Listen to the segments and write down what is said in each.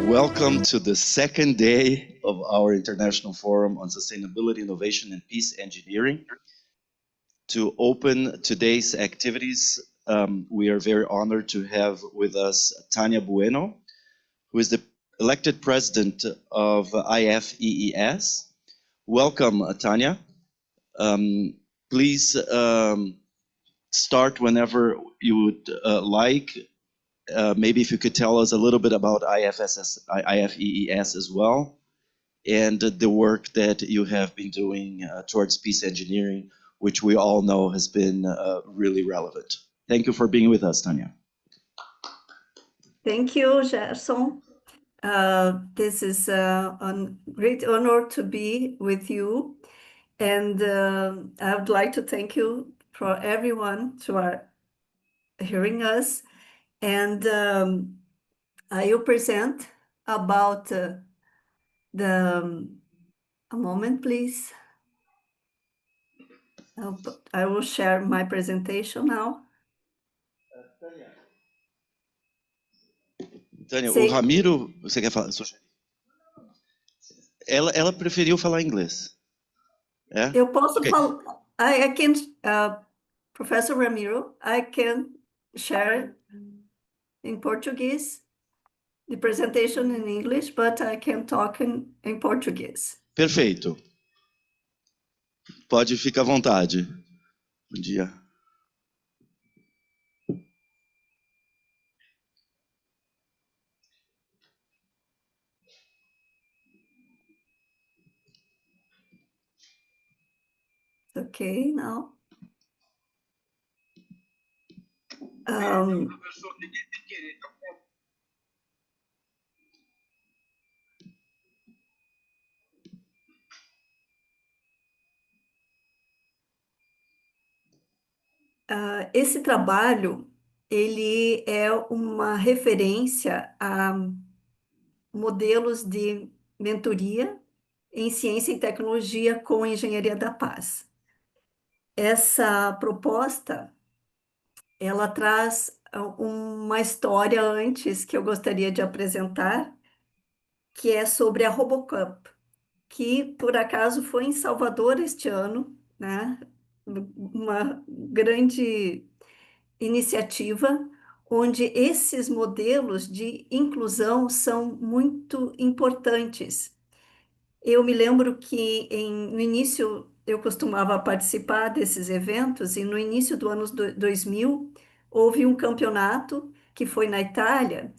Welcome to the second day of our International Forum on Sustainability, Innovation and Peace Engineering. To open today's activities, we are very honored to have with us Tania Bueno, who is the elected president of IFEES. Welcome, Tania. Please start whenever you would like. Maybe if you could tell us a little bit about IFEES as well, and the work that you have been doing towards peace engineering, which we all know has been really relevant. Thank you for being with us, Tania. Thank you, Gerson. This is a great honor to be with you. And I would like to thank you for everyone who are hearing us. And I will present about a moment, please. I will share my presentation now. Tania, o Ramiro, você quer falar? Ela preferiu falar inglês. É? Eu posso falar. I can, Professor Ramiro, I can share in Portuguese the presentation in English, but I can talk in Portuguese. Perfeito. Pode ficar à vontade. Bom dia. Okay, now. Esse trabalho, ele é uma referência a modelos de mentoria em ciência e tecnologia com engenharia da paz. Essa proposta, ela traz uma história antes que eu gostaria de apresentar, que é sobre a RoboCup, que por acaso foi em Salvador este ano, né? Uma grande iniciativa onde esses modelos de inclusão são muito importantes. Eu me lembro que no início eu costumava participar desses eventos e no início do ano 2000 houve um campeonato que foi na Itália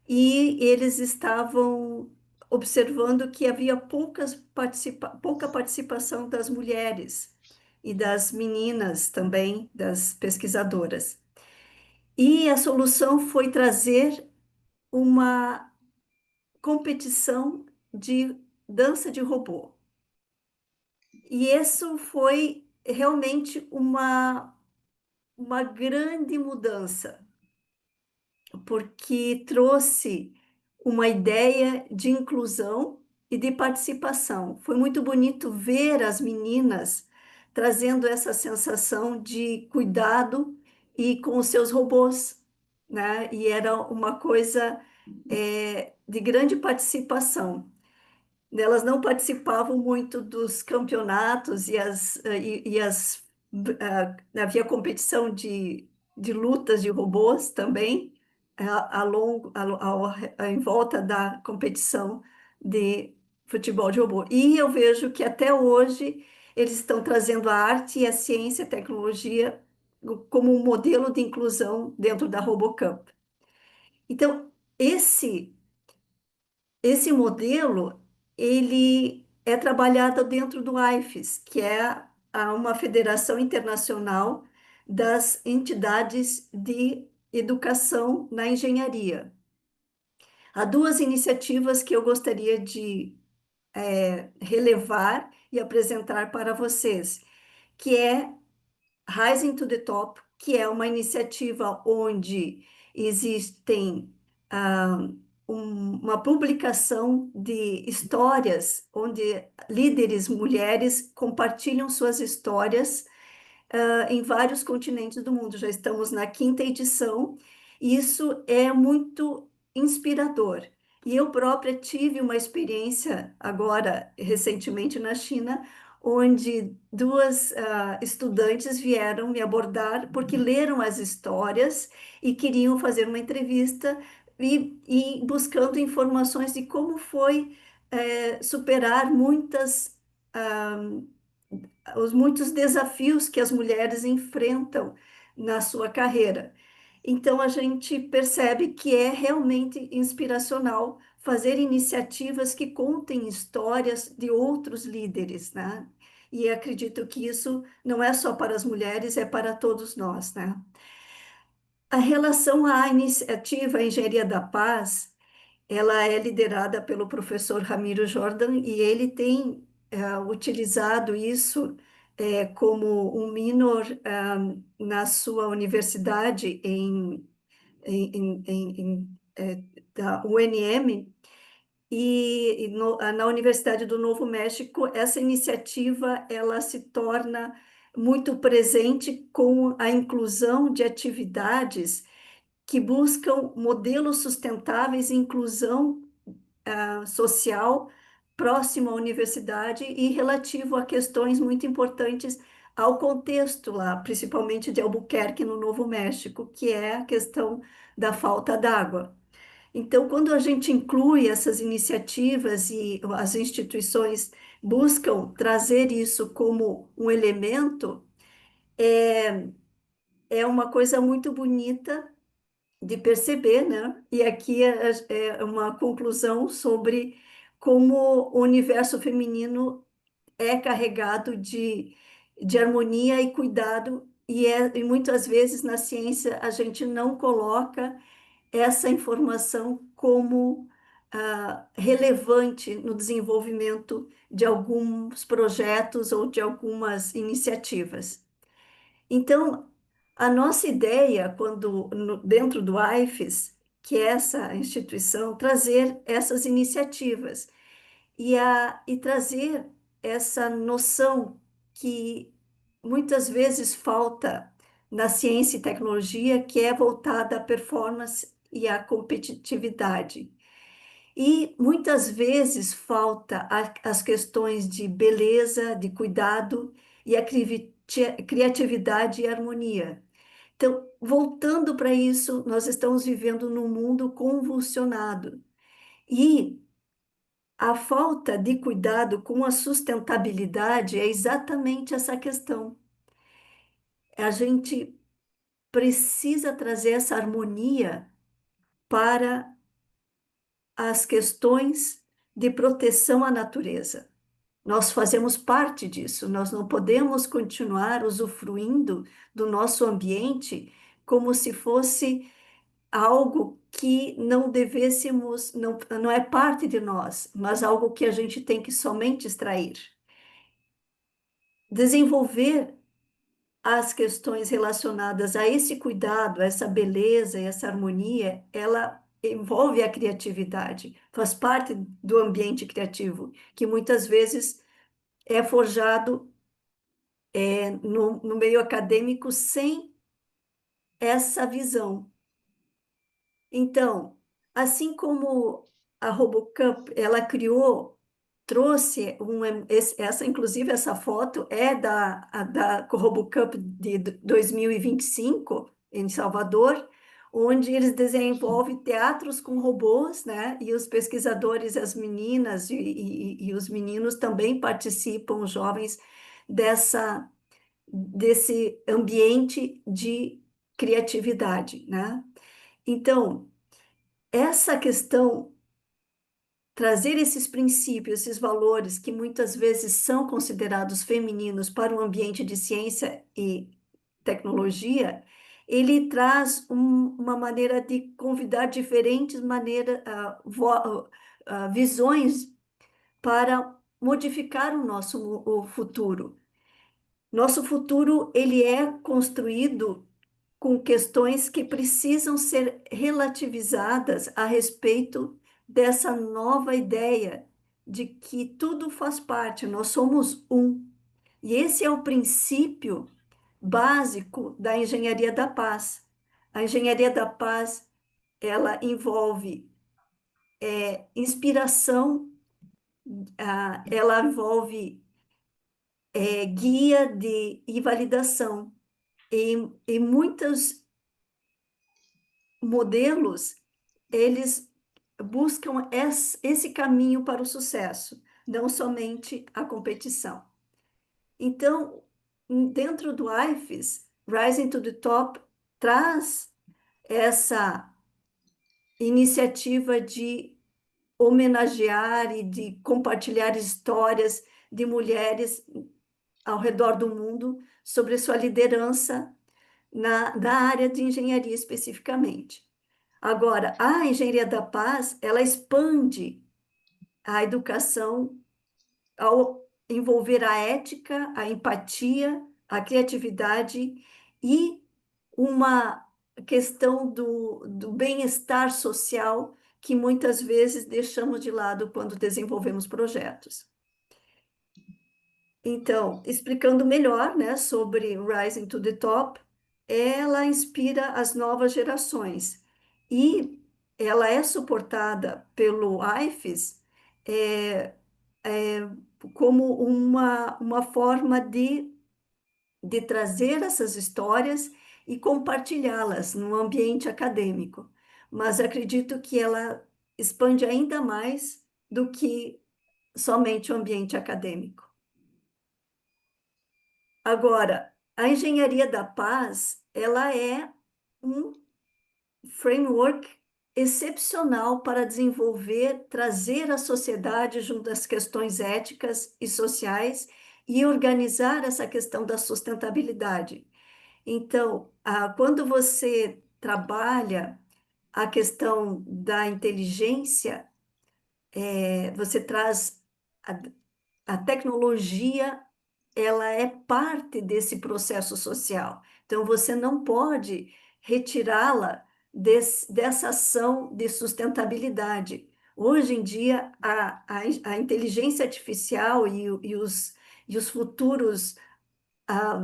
e eles estavam observando que havia pouca participação das mulheres e das meninas também, das pesquisadoras. E a solução foi trazer uma competição de dança de robô. E isso foi realmente uma grande mudança, porque trouxe uma ideia de inclusão e de participação. Foi muito bonito ver as meninas trazendo essa sensação de cuidado e com os seus robôs, né? E era uma coisa de grande participação. Elas não participavam muito dos campeonatos havia competição de lutas de robôs também em volta da competição de futebol de robô. E eu vejo que até hoje eles estão trazendo a arte e a ciência e a tecnologia como um modelo de inclusão dentro da RoboCup. Então, esse modelo, ele é trabalhado dentro do IFES, que é uma federação internacional das entidades de educação na engenharia. Há duas iniciativas que eu gostaria de relevar e apresentar para vocês, que é Rising to the Top, que é uma iniciativa onde existem uma publicação de histórias, onde líderes mulheres compartilham suas histórias em vários continentes do mundo. Já estamos na 5ª edição, e isso é muito inspirador. E eu própria tive uma experiência agora, recentemente na China, onde duas estudantes vieram me abordar porque leram as histórias e queriam fazer uma entrevista e buscando informações de como foi superar os muitos desafios que as mulheres enfrentam na sua carreira. Então, a gente percebe que é realmente inspiracional fazer iniciativas que contem histórias de outros líderes, né? E acredito que isso não é só para as mulheres, é para todos nós, né? A relação à iniciativa Engenharia da Paz, ela é liderada pelo professor Ramiro Jordan e ele tem utilizado isso como um minor na sua universidade da UNM na Universidade do Novo México. Essa iniciativa ela se torna muito presente com a inclusão de atividades que buscam modelos sustentáveis e inclusão social próximo à universidade e relativo a questões muito importantes ao contexto lá, principalmente de Albuquerque, no Novo México, que é a questão da falta d'água. Então, quando a gente inclui essas iniciativas e as instituições buscam trazer isso como um elemento, é uma coisa muito bonita de perceber, né? E aqui é uma conclusão sobre como o universo feminino é carregado de harmonia e cuidado, e muitas vezes na ciência a gente não coloca essa informação como relevante no desenvolvimento de alguns projetos ou de algumas iniciativas. Então, a nossa ideia, dentro do AIFES, que é essa instituição, trazer essas iniciativas e trazer essa noção que muitas vezes falta na ciência e tecnologia, que é voltada à performance e à competitividade. E muitas vezes falta as questões de beleza, de cuidado e a criatividade e harmonia. Então, voltando para isso, nós estamos vivendo num mundo convulsionado. E a falta de cuidado com a sustentabilidade é exatamente essa questão. A gente precisa trazer essa harmonia para as questões de proteção à natureza. Nós fazemos parte disso, nós não podemos continuar usufruindo do nosso ambiente como se fosse algo que não devêssemos, não é parte de nós, mas algo que a gente tem que somente extrair. Desenvolver as questões relacionadas a esse cuidado, a essa beleza e essa harmonia, ela envolve a criatividade, faz parte do ambiente criativo, que muitas vezes é forjado no meio acadêmico sem essa visão. Então, assim como a RoboCup, ela criou, trouxe inclusive essa foto é da RoboCup de 2025 em Salvador, onde eles desenvolvem teatros com robôs, né? E os pesquisadores, as meninas e os meninos também participam, os jovens, desse ambiente de criatividade, né? Então, essa questão, trazer esses princípios, esses valores que muitas vezes são considerados femininos para o ambiente de ciência e tecnologia, ele traz uma maneira de convidar diferentes visões para modificar o futuro. Nosso futuro, ele é construído com questões que precisam ser relativizadas a respeito dessa nova ideia de que tudo faz parte, nós somos um. E esse é o princípio básico da engenharia da paz. A engenharia da paz, ela envolve inspiração, ela envolve guia e validação. E muitos modelos, eles buscam esse caminho para o sucesso, não somente a competição. Então, dentro do IFES, Rising to the Top traz essa iniciativa de homenagear e de compartilhar histórias de mulheres ao redor do mundo sobre sua liderança na área de engenharia especificamente. Agora, a engenharia da paz, ela expande a educação ao envolver a ética, a empatia, a criatividade e uma questão do bem-estar social que muitas vezes deixamos de lado quando desenvolvemos projetos. Então, explicando melhor, né, sobre Rising to the Top, ela inspira as novas gerações e ela é suportada pelo IFES é, é, como uma forma de trazer essas histórias e compartilhá-las no ambiente acadêmico. Mas acredito que ela expande ainda mais do que somente o ambiente acadêmico. Agora, a engenharia da paz, ela é um framework excepcional para desenvolver, trazer a sociedade junto às questões éticas e sociais e organizar essa questão da sustentabilidade. Então, quando você trabalha a questão da inteligência, você traz a tecnologia, ela é parte desse processo social. Então, você não pode retirá-la dessa ação de sustentabilidade. Hoje em dia, a inteligência artificial e os futuros, ah,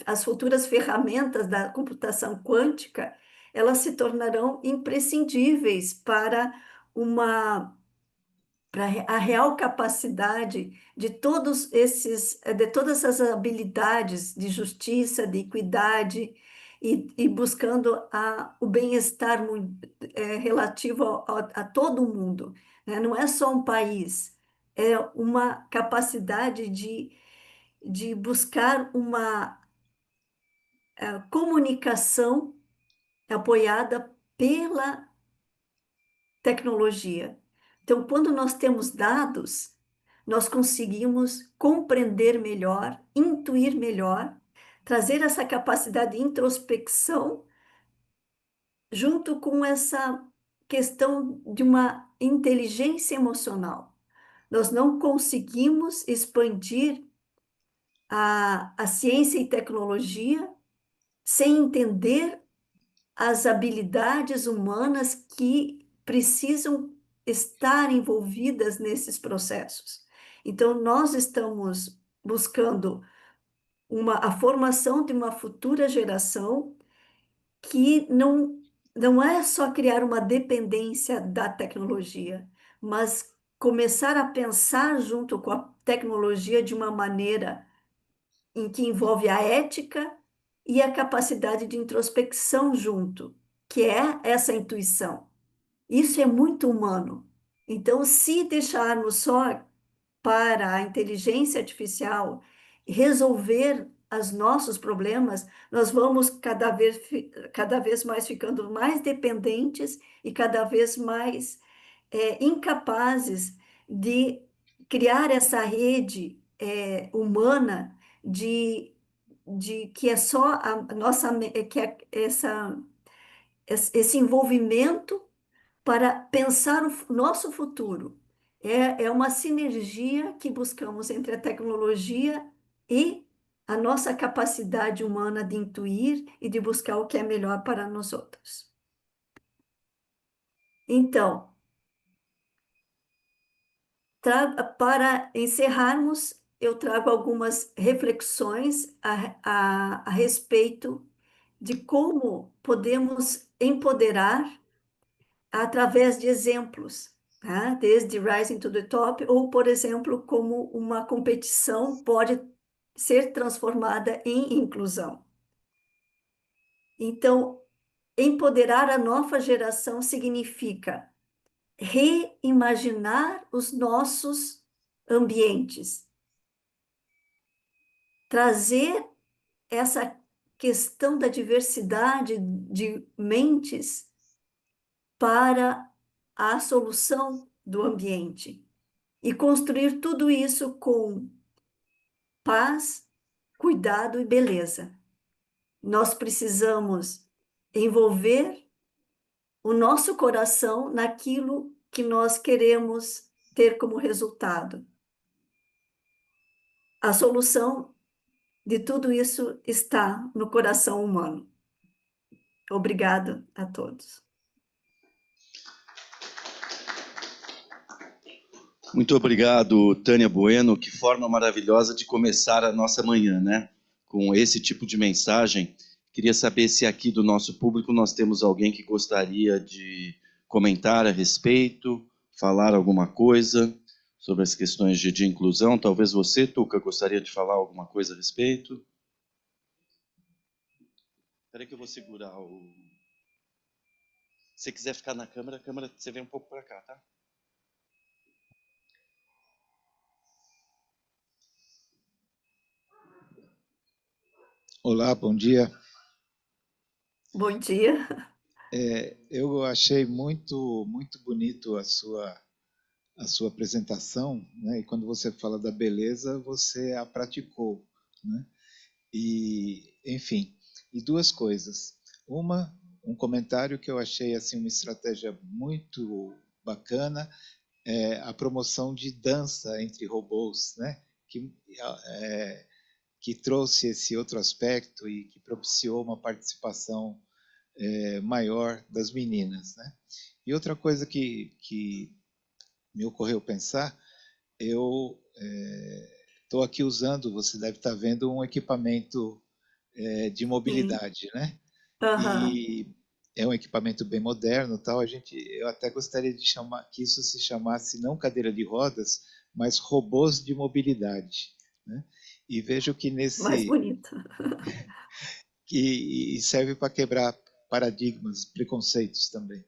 as futuras ferramentas da computação quântica, elas se tornarão imprescindíveis uma para a real capacidade de todas essas habilidades de justiça, de equidade e buscando o bem-estar relativo a todo mundo, né? Não é só um país, é uma capacidade de buscar uma comunicação apoiada pela tecnologia. Então, quando nós temos dados, nós conseguimos compreender melhor, intuir melhor, trazer essa capacidade de introspecção junto com essa questão de uma inteligência emocional. Nós não conseguimos expandir a ciência e tecnologia sem entender as habilidades humanas que precisam estar envolvidas nesses processos. Então, nós estamos buscando a formação de uma futura geração que não é só criar uma dependência da tecnologia, mas começar a pensar junto com a tecnologia de uma maneira em que envolve a ética e a capacidade de introspecção junto, que é essa intuição. Isso é muito humano. Então, se deixarmos só para a inteligência artificial resolver os nossos problemas, nós vamos cada vez mais ficando mais dependentes e cada vez mais incapazes de criar essa rede humana de que é só a nossa que é esse envolvimento para pensar o nosso futuro. É uma sinergia que buscamos entre a tecnologia e a nossa capacidade humana de intuir e de buscar o que é melhor para nós outros. Então, para encerrarmos, eu trago algumas reflexões a respeito de como podemos empoderar através de exemplos. né? Desde Rising to the Top, ou, por exemplo, como uma competição pode ser transformada em inclusão. Então, empoderar a nova geração significa reimaginar os nossos ambientes, trazer essa questão da diversidade de mentes para a solução do ambiente e construir tudo isso com paz, cuidado e beleza. Nós precisamos envolver o nosso coração naquilo que nós queremos ter como resultado. A solução de tudo isso está no coração humano. Obrigado a todos. Muito obrigado, Tânia Bueno. Que forma maravilhosa de começar a nossa manhã, né? Com esse tipo de mensagem. Queria saber se aqui do nosso público nós temos alguém que gostaria de comentar a respeito, falar alguma coisa sobre as questões de inclusão. Talvez você, Tuca, gostaria de falar alguma coisa a respeito? Espera aí que eu vou segurar o... Se você quiser ficar na câmera, a câmera você vem um pouco para cá, tá? Olá, bom dia. Bom dia. Eu achei muito bonito a sua apresentação, né? E quando você fala da beleza, você a praticou, né? E, enfim, e duas coisas. Um comentário que eu achei assim uma estratégia muito bacana é a promoção de dança entre robôs, né? É, que trouxe esse outro aspecto e que propiciou uma participação maior das meninas, né? E outra coisa que me ocorreu pensar, eu estou aqui usando, você deve estar vendo um equipamento de Sim. mobilidade, né? Aham. E é um equipamento bem moderno, tal. Eu até gostaria de chamar que isso se chamasse não cadeira de rodas, mas robôs de mobilidade, né? E vejo que Mais bonito. que serve para quebrar paradigmas, preconceitos também.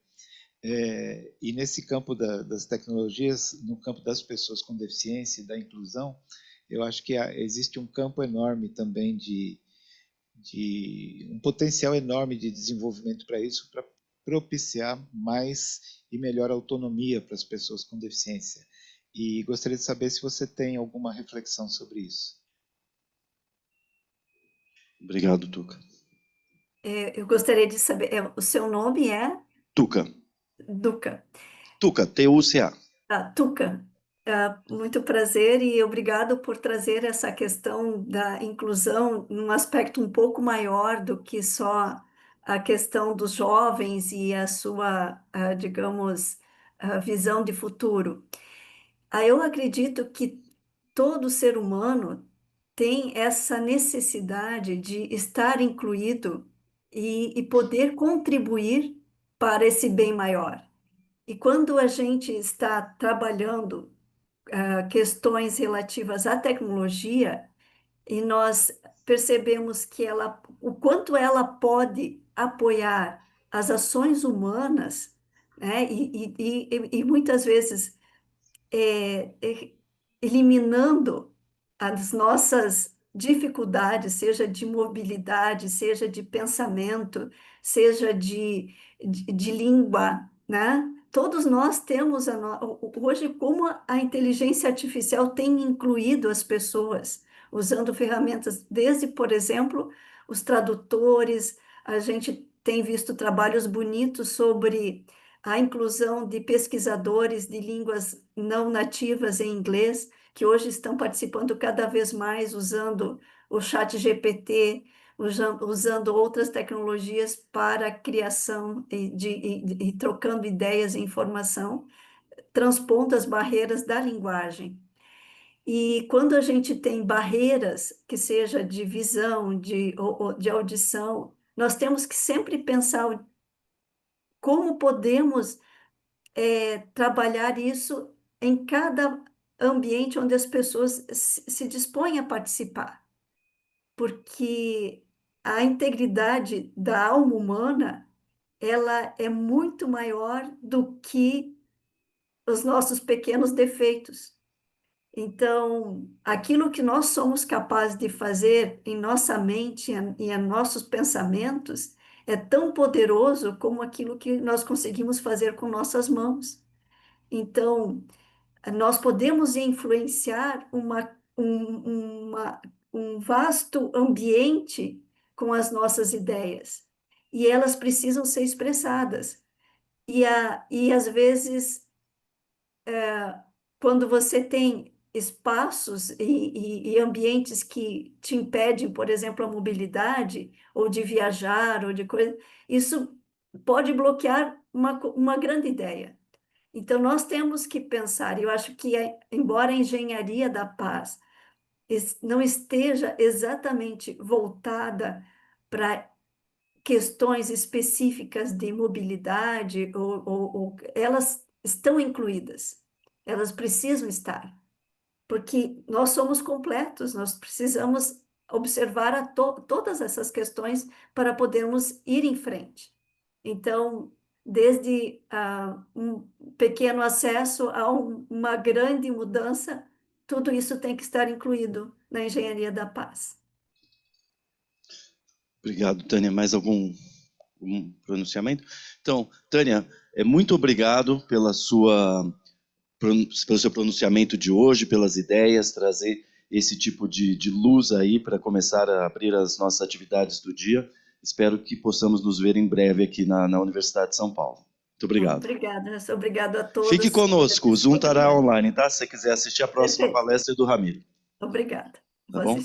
E nesse campo das tecnologias, no campo das pessoas com deficiência e da inclusão, eu acho que existe um campo enorme também de um potencial enorme de desenvolvimento para isso, para propiciar mais e melhor autonomia para as pessoas com deficiência. E gostaria de saber se você tem alguma reflexão sobre isso. Obrigado, Tuca. Eu gostaria de saber, o seu nome é Tuca. Duca. Tuca, T-U-C-A. Tuca, muito prazer e obrigado por trazer essa questão da inclusão num aspecto um pouco maior do que só a questão dos jovens e a sua, digamos, visão de futuro. Eu acredito que todo ser humano tem essa necessidade de estar incluído e poder contribuir para esse bem maior. E quando a gente está trabalhando questões relativas à tecnologia e nós percebemos que o quanto ela pode apoiar as ações humanas, né? E muitas vezes eliminando as nossas dificuldades, seja de mobilidade, seja de pensamento, seja de língua, né? Todos nós temos hoje como a inteligência artificial tem incluído as pessoas, usando ferramentas, desde, por exemplo, os tradutores, a gente tem visto trabalhos bonitos sobre a inclusão de pesquisadores de línguas não nativas em inglês, que hoje estão participando cada vez mais usando o chat GPT, usando outras tecnologias para a criação e trocando ideias e informação, transpondo as barreiras da linguagem. E quando a gente tem barreiras, que seja de visão, ou de audição, nós temos que sempre pensar como podemos trabalhar isso em cada ambiente onde as pessoas se dispõem a participar, porque a integridade da alma humana, ela é muito maior do que os nossos pequenos defeitos. Então, aquilo que nós somos capazes de fazer em nossa mente e em nossos pensamentos é tão poderoso como aquilo que nós conseguimos fazer com nossas mãos. Então, nós podemos influenciar um vasto ambiente com as nossas ideias, e elas precisam ser expressadas. E às vezes, quando você tem espaços e ambientes que te impedem, por exemplo, a mobilidade, ou de viajar, ou de coisa, isso pode bloquear uma grande ideia. Então, nós temos que pensar, eu acho que, embora a engenharia da paz não esteja exatamente voltada para questões específicas de mobilidade, ou elas estão incluídas, elas precisam estar, porque nós somos completos, nós precisamos observar todas essas questões para podermos ir em frente. Então, desde um pequeno acesso a uma grande mudança, tudo isso tem que estar incluído na engenharia da paz. Obrigado, Tânia. Mais algum pronunciamento? Então, Tânia, muito obrigado pelo seu pronunciamento de hoje, pelas ideias, trazer esse tipo de luz aí para começar a abrir as nossas atividades do dia. Espero que possamos nos ver em breve aqui na Universidade de São Paulo. Muito obrigado. Obrigado a todos. Fique conosco, o Zoom estará online, tá? Se você quiser assistir a próxima Perfeito. palestra do Ramiro. Obrigada. Tá bom?